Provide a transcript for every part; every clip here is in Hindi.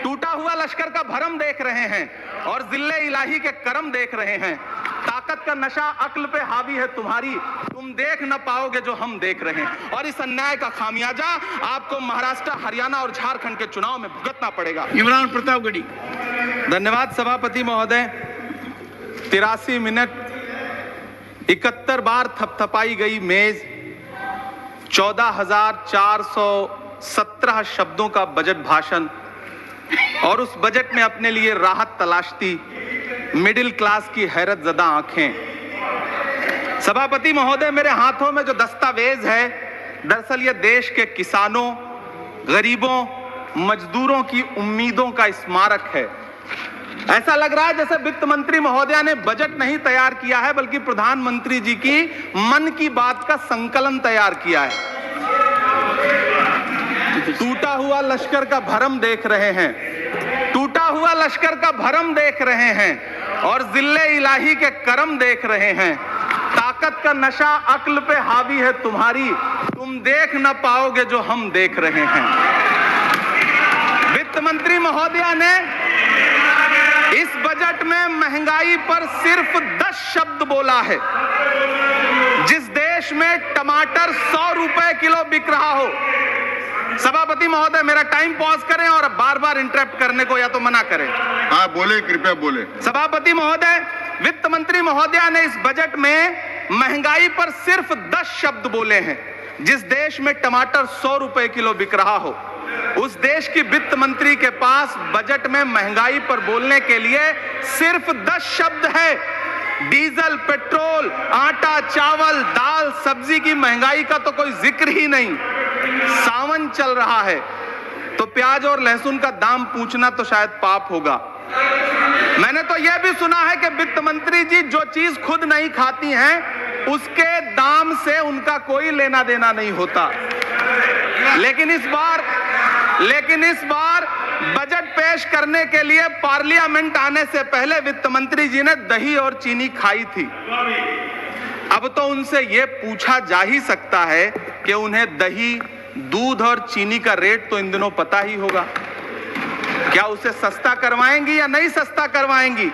टूटा हुआ लश्कर का भरम देख रहे हैं और जिल्ले इलाही के करम देख रहे हैं। ताकत का नशा अक्ल पे हावी है तुम्हारी, तुम देख न पाओगे जो हम देख रहे हैं। और इस अन्याय का खामियाजा आपको महाराष्ट्र, हरियाणा और झारखंड के चुनाव में भुगतना पड़ेगा। इमरान प्रतापगढ़ी। धन्यवाद सभापति महोदय। 83 मिनट 71 बार थपथपाई गई मेज, 14,417 शब्दों का बजट भाषण और उस बजट में अपने लिए राहत तलाशती मिडिल क्लास की हैरतजदा आंखें। सभापति महोदय, मेरे हाथों में जो दस्तावेज है, दरअसल ये देश के किसानों, गरीबों, मजदूरों की उम्मीदों का स्मारक है। ऐसा लग रहा है जैसे वित्त मंत्री महोदया ने बजट नहीं तैयार किया है, बल्कि प्रधानमंत्री जी की मन की बात का संकलन तैयार किया है। टूटा हुआ लश्कर का भरम देख रहे हैं, टूटा हुआ लश्कर का भरम देख रहे हैं और जिल्ले इलाही के करम देख रहे हैं। ताकत का नशा अक्ल पे हावी है तुम्हारी, तुम देख न पाओगे जो हम देख रहे हैं। वित्त मंत्री महोदया ने इस बजट में महंगाई पर सिर्फ 10 शब्द बोला है। जिस देश में टमाटर 100 रुपए किलो बिक रहा हो, सभापति महोदय मेरा टाइम पॉज करें और बार बार इंटरप्ट करने को या तो मना करें। हाँ बोले, कृपया बोले। सभापति महोदय, वित्त मंत्री महोदया ने इस बजट में महंगाई पर सिर्फ 10 शब्द बोले हैं। जिस देश में टमाटर 100 रुपए किलो बिक रहा हो, उस देश की वित्त मंत्री के पास बजट में महंगाई पर बोलने के लिए सिर्फ 10 शब्द है। डीजल, पेट्रोल, आटा, चावल, दाल, सब्जी की महंगाई का तो कोई जिक्र ही नहीं। सावन चल रहा है तो प्याज और लहसुन का दाम पूछना तो शायद पाप होगा। मैंने तो यह भी सुना है कि वित्त मंत्री जी जो चीज खुद नहीं खाती हैं, उसके दाम से उनका कोई लेना देना नहीं होता। लेकिन इस बार बजट पेश करने के लिए पार्लियामेंट आने से पहले वित्त मंत्री जी ने दही और चीनी खाई थी। अब तो उनसे यह पूछा जा ही सकता है कि उन्हें दही, दूध और चीनी का रेट तो इन दिनों पता ही होगा। क्या उसे सस्ता करवाएंगी या नहीं सस्ता करवाएंगी?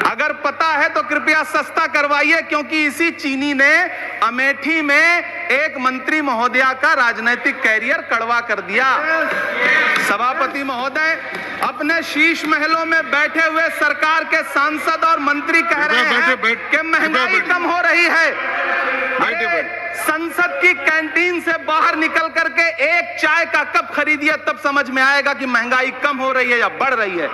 अगर पता है तो कृपया सस्ता करवाइए, क्योंकि इसी चीनी ने अमेठी में एक मंत्री महोदया का राजनीतिक कैरियर कड़वा कर दिया। सभापति महोदय, अपने शीश महलों में बैठे हुए सरकार के सांसद और मंत्री कह रहे हैं कि महंगाई कम हो रही है। संसद की कैंटीन से बाहर निकल करके एक चाय का कप खरीदिए, तब समझ में आएगा कि महंगाई कम हो रही है या बढ़ रही है।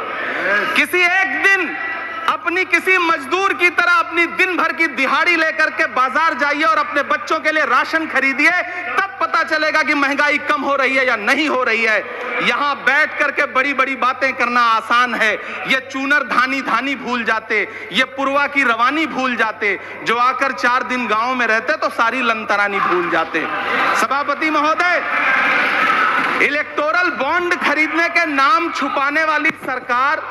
किसी एक दिन अपनी किसी मजदूर की तरह अपनी दिन भर की दिहाड़ी लेकर के बाजार जाइए और अपने बच्चों के लिए राशन खरीदिए, तब पता चलेगा कि महंगाई कम हो रही है या नहीं हो रही है। यहां बैठ करके बड़ी बड़ी बातें करना आसान है। ये चूनर धानी भूल जाते, ये पुरवा की रवानी भूल जाते, जो आकर 4 दिन गांव में रहते तो सारी लंतरानी भूल जाते। सभापति महोदय, इलेक्टोरल बॉन्ड खरीदने के नाम छुपाने वाली सरकार,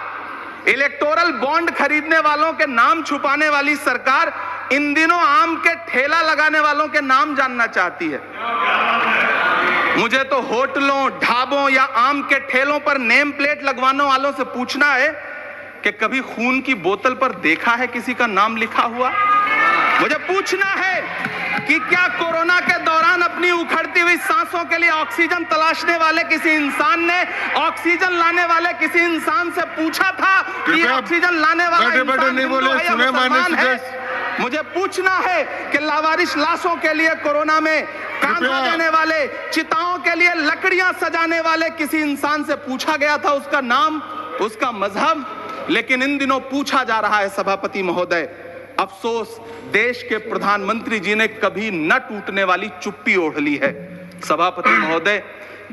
इलेक्टोरल बॉन्ड खरीदने वालों के नाम छुपाने वाली सरकार इन दिनों आम के ठेला लगाने वालों के नाम जानना चाहती है। मुझे तो होटलों, ढाबों या आम के ठेलों पर नेम प्लेट लगवाने वालों से पूछना है कि कभी खून की बोतल पर देखा है किसी का नाम लिखा हुआ? मुझे पूछना है कि क्या कोरोना के दौरान अपनी उखड़ती हुई सांसों के लिए ऑक्सीजन तलाशने वाले किसी इंसान ने ऑक्सीजन लाने वाले किसी इंसान से पूछा था कि ऑक्सीजन लाने वाला इंसान हिंदू है या मुसलमान है? मुझे पूछना है कि लावारिश लाशों के लिए कोरोना में कांधा देने वाले, चिताओं के लिए लकड़ियां सजाने वाले किसी इंसान से पूछा गया था उसका नाम, उसका मजहब? लेकिन इन दिनों पूछा जा रहा है। सभापति महोदय, अफसोस देश के प्रधानमंत्री जी ने कभी न टूटने वाली चुप्पी ओढ़ ली है। सभापति महोदय,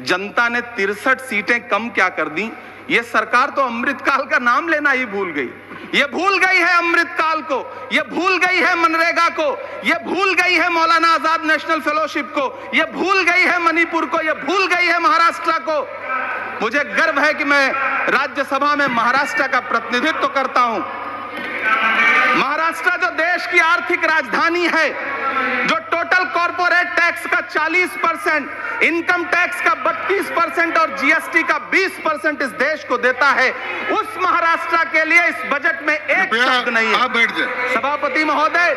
जनता ने 63 सीटें कम क्या कर दी, ये सरकार तो अमृतकाल का नाम लेना ही भूल गई। ये भूल गई है अमृतकाल को, ये भूल गई है मनरेगा को, ये भूल गई है मौलाना आजाद नेशनल फेलोशिप को, ये भूल गई है मणिपुर को, ये भूल गई है महाराष्ट्र को। मुझे गर्व है कि मैं राज्यसभा में महाराष्ट्र का प्रतिनिधित्व करता हूं। महाराष्ट्र जो देश की आर्थिक राजधानी है, जो टोटल कॉर्पोरेट टैक्स का 40%, इनकम टैक्स का 32% और जीएसटी का 20% इस देश को देता है। उस महाराष्ट्र के लिए इस बजट में एक शब्द नहीं है। आप बैठ जाए। सभापति महोदय,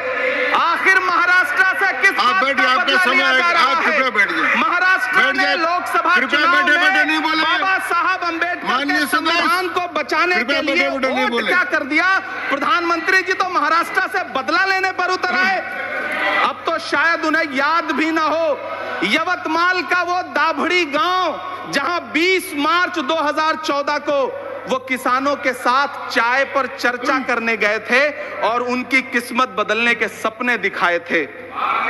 आखिर महाराष्ट्र से किस बात का बदला लिया जा रहा है? महाराष्ट्र में लोकसभा चुनाव में बाबा साहब अम्बेडकर के संविधान को बचाने के लिए वोट क्या कर दिया? प्रधानमंत्री जी तो महाराष्ट्र से बदला लेने पर उतर आए। अब तो शायद उन्हें याद भी ना हो यवतमाल का वो दाभड़ी गांव जहां 20 मार्च 2014 को वो किसानों के साथ चाय पर चर्चा करने गए थे और उनकी किस्मत बदलने के सपने दिखाए थे।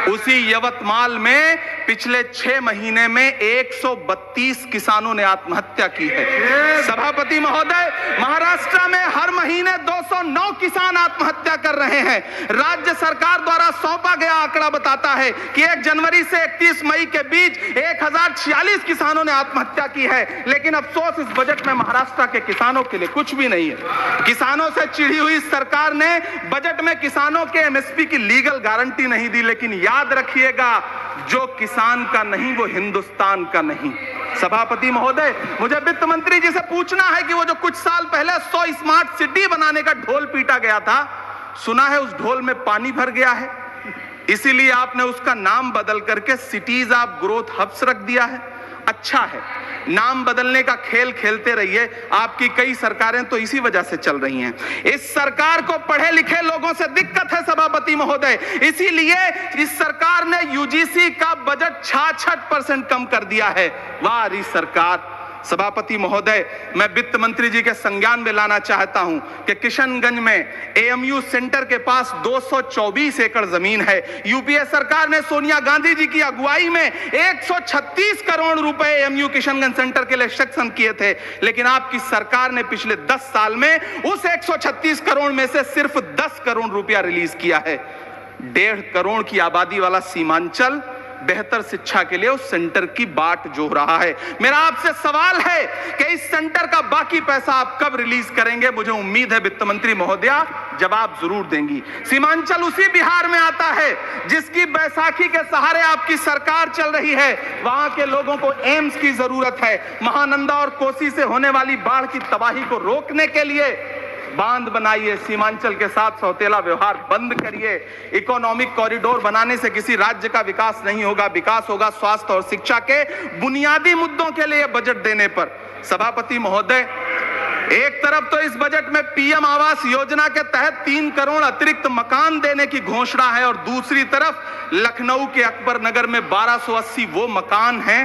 उसी यवतमाल में पिछले 6 महीने में 132 किसानों ने आत्महत्या की है। सभापति महोदय, महाराष्ट्र में हर महीने 209 किसान आत्महत्या कर रहे हैं। राज्य सरकार द्वारा सौंपा गया आंकड़ा बताता है कि 1 जनवरी से 31 मई के बीच 1046 किसानों ने आत्महत्या की है। लेकिन अफसोस, इस बजट में महाराष्ट्र के किसानों के लिए कुछ भी नहीं है। किसानों से चिढ़ी हुई सरकार ने बजट में किसानों के एमएसपी की लीगल गारंटी नहीं दी। लेकिन याद रखिएगा, जो किसान का नहीं वो हिंदुस्तान का नहीं। सभापति महोदय, मुझे वित्त मंत्री जी से पूछना है कि वो जो कुछ साल पहले 100 स्मार्ट सिटी बनाने का ढोल पीटा गया था, सुना है उस ढोल में पानी भर गया है, इसीलिए आपने उसका नाम बदल करके सिटीज ऑफ ग्रोथ हब्स रख दिया है। अच्छा है, नाम बदलने का खेल खेलते रहिए। आपकी कई सरकारें तो इसी वजह से चल रही हैं। इस सरकार को पढ़े लिखे लोगों से दिक्कत है सभापति महोदय, इसीलिए इस सरकार ने यूजीसी का बजट 66% कम कर दिया है। वाह री सरकार। सभापति महोदय, मैं वित्त मंत्री जी के संज्ञान में लाना चाहता हूं कि किशनगंज में एएमयू सेंटर के पास 224 एकड़ जमीन है। यूपीए सरकार ने सोनिया गांधी जी की अगुवाई में 136 करोड़ रुपए एएमयू किशनगंज सेंटर के लिए सैंक्शन किए थे। लेकिन आपकी सरकार ने पिछले 10 साल में उस 136 करोड़ में से सिर्फ 10 करोड़ रुपया रिलीज किया है। 1.5 करोड़ की आबादी वाला सीमांचल बेहतर शिक्षा के लिए उस सेंटर की बाट जोह रहा है। मेरा आपसे सवाल है कि इस सेंटर का बाकी पैसा आप कब रिलीज करेंगे? मुझे उम्मीद है वित्त मंत्री महोदया जवाब जरूर देंगी। सीमांचल उसी बिहार में आता है जिसकी बैसाखी के सहारे आपकी सरकार चल रही है। वहां के लोगों को एम्स की जरूरत है। महानंदा और कोसी से होने वाली बाढ़ की तबाही को रोकने के लिए बांध बनाइए, सीमांचल के साथ सौतेला व्यवहार बंद करिए। इकोनॉमिक कॉरिडोर बनाने से किसी राज्य का विकास नहीं होगा, विकास होगा स्वास्थ्य और शिक्षा के बुनियादी मुद्दों के लिए बजट देने पर। सभापति महोदय, एक तरफ तो इस बजट में पीएम आवास योजना के तहत 3 करोड़ अतिरिक्त मकान देने की घोषणा है और दूसरी तरफ लखनऊ के अकबर नगर में 1280 वो मकान हैं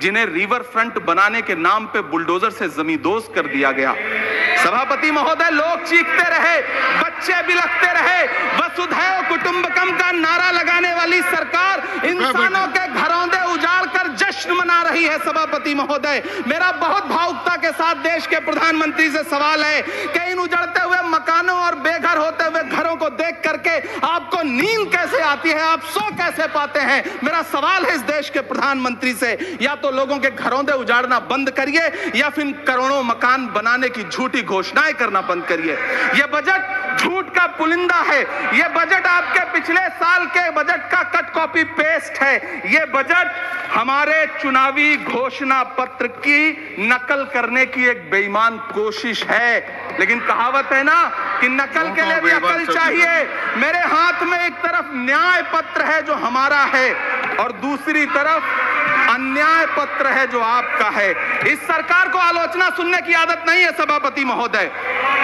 जिन्हें रिवर फ्रंट बनाने के नाम पे बुलडोजर से जमींदोज कर दिया गया। सभापति महोदय, लोग चीखते रहे, बच्चे बिलखते रहे, वसुधैव कुटुंबकम का नारा लगाने वाली सरकार इंसानों के घरौंदे उजाड़ कर जश्न मना रही है। सभापति महोदय, मेरा बहुत भावुकता के साथ देश के प्रधानमंत्री से सवाल है कि इन उजड़ते हुए मकानों और बेघर होते हुए घरों को देख करके आपको नींद कैसे आती है, आप सो कैसे पाते हैं? मेरा सवाल है इस देश के प्रधानमंत्री से, या तो लोगों के घरौंदे उजाड़ना बंद करिए या फिर करोड़ों मकान बनाने की झूठी घोषणाएं करना बंद करिए। यह बजट झूठ का पुलिंदा है। यह बजट आपके पिछले साल के बजट का कट कॉपी पेस्ट है। यह बजट हमारे चुनावी घोषणा पत्र की नकल करने की एक बेईमान कोशिश है। लेकिन कहावत है ना कि नकल के लिए भी अकल चाहिए। मेरे हाथ में एक तरफ न्याय पत्र है जो हमारा है और दूसरी तरफ अन्याय पत्र है जो आपका है। इस सरकार को आलोचना सुनने की आदत नहीं है सभापति महोदय।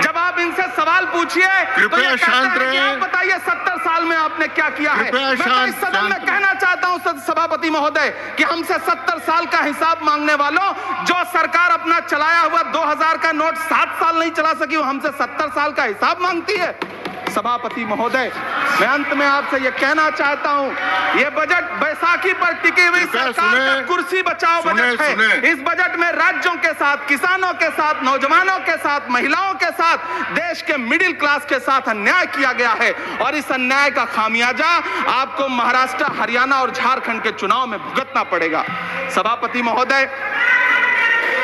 जब आप इनसे सवाल पूछिए तो ये कहते हैं कि आप बताइए 70 साल में आपने क्या किया है। मैं तो इस सदन में कहना चाहता हूं सभापति महोदय कि हमसे 70 साल का हिसाब मांगने वालों, जो सरकार अपना चलाया हुआ 2000 का नोट 7 साल नहीं चला सकी, वो हमसे 70 साल का हिसाब मांगती है। सभापति महोदय, मैं अंत में आपसे यह कहना चाहता हूं, यह बजट बैसाखी पर टिकी हुई सरकार का कुर्सी बचाओ बजट है। इस बजट में राज्यों के साथ, किसानों के साथ, नौजवानों के साथ, महिलाओं के साथ, देश के मिडिल क्लास के साथ अन्याय किया गया है और इस अन्याय का खामियाजा आपको महाराष्ट्र, हरियाणा और झारखंड के चुनाव में भुगतना पड़ेगा। सभापति महोदय,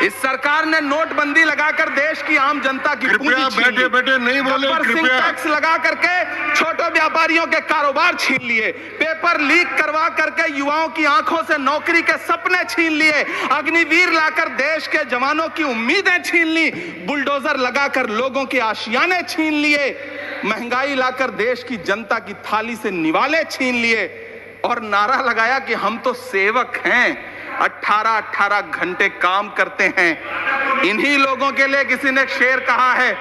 इस सरकार ने नोटबंदी लगाकर देश की आम जनता की पूंजी कृपया छीन ली। बैठे बैठे नहीं बोले, गब्बर सिंह कृपया। टैक्स लगा करके छोटे व्यापारियों के कारोबार छीन लिए, पेपर लीक करवा करके युवाओं की आंखों से नौकरी के सपने छीन लिए, अग्निवीर लाकर देश के जवानों की उम्मीदें छीन ली, बुलडोजर लगाकर लोगों के आशियाने छीन लिए, महंगाई लाकर देश की जनता की थाली से निवाले छीन लिए और नारा लगाया कि हम तो सेवक हैं, 18-18 घंटे काम करते हैं। इन्हीं लोगों के लिए किसी ने शेर कहा है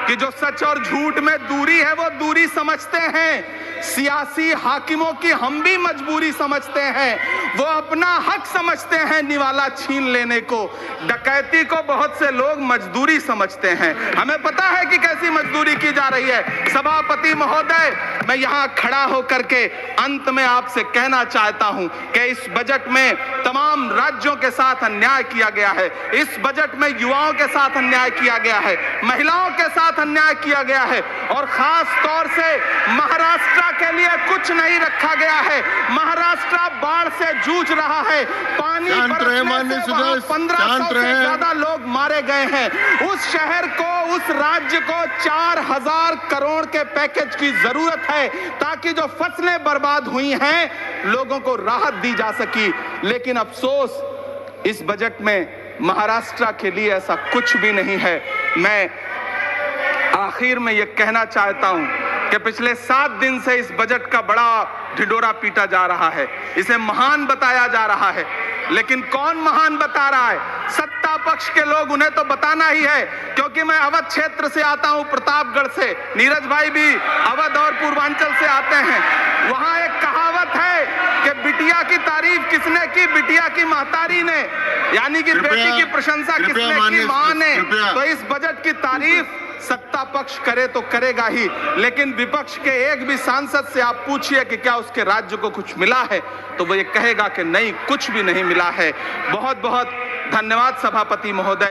कि जो सच और झूठ में दूरी है वो दूरी समझते हैं, सियासी हाकिमों की हम भी मजबूरी समझते हैं, वो अपना हक समझते हैं निवाला छीन लेने को, डकैती को बहुत से लोग मजदूरी समझते हैं। हमें पता है कि कैसी मजदूरी की जा रही है। सभापति महोदय, मैं यहां खड़ा होकर के अंत में आपसे कहना चाहता हूं कि इस बजट में तमाम राज्यों के साथ अन्याय किया गया है, इस बजट में युवाओं के साथ अन्याय किया गया है, महिलाओं के साथ अन्याय किया गया है और खास तौर से महाराष्ट्र के लिए कुछ नहीं रखा गया है। महाराष्ट्र बाढ़ से जूझ रहा है, पानी बरसने से वहां 1500 से ज्यादा लोग मारे गए हैं। उस शहर को, उस राज्य को 4000 करोड़ के पैकेज की जरूरत है ताकि जो फसलें बर्बाद हुई हैं लोगों को राहत दी जा सकी। लेकिन अफसोस इस बजट में महाराष्ट्र के लिए ऐसा कुछ भी नहीं है। मैं आखिर में यह कहना चाहता हूं कि पिछले 7 दिन से इस बजट का बड़ा ढिंढोरा पीटा जा रहा है, इसे महान बताया जा रहा है, लेकिन कौन महान बता रहा है? सत्ता पक्ष के लोग, उन्हें तो बताना ही है, क्योंकि मैं अवध क्षेत्र से आता हूं, प्रतापगढ़ से, नीरज भाई भी अवध और पूर्वांचल से आते हैं। वहां एक कहावत है कि बिटिया की तारीफ किसने की? बिटिया की महतारी ने, यानी कि बेटी की प्रशंसा किसने की? मां ने। तो इस बजट की तारीफ सत्ता पक्ष करे तो करेगा ही, लेकिन विपक्ष के एक भी सांसद से आप पूछिए कि क्या उसके राज्य को कुछ मिला है, तो वो ये कहेगा कि नहीं, कुछ भी नहीं मिला है। बहुत बहुत धन्यवाद सभापति महोदय।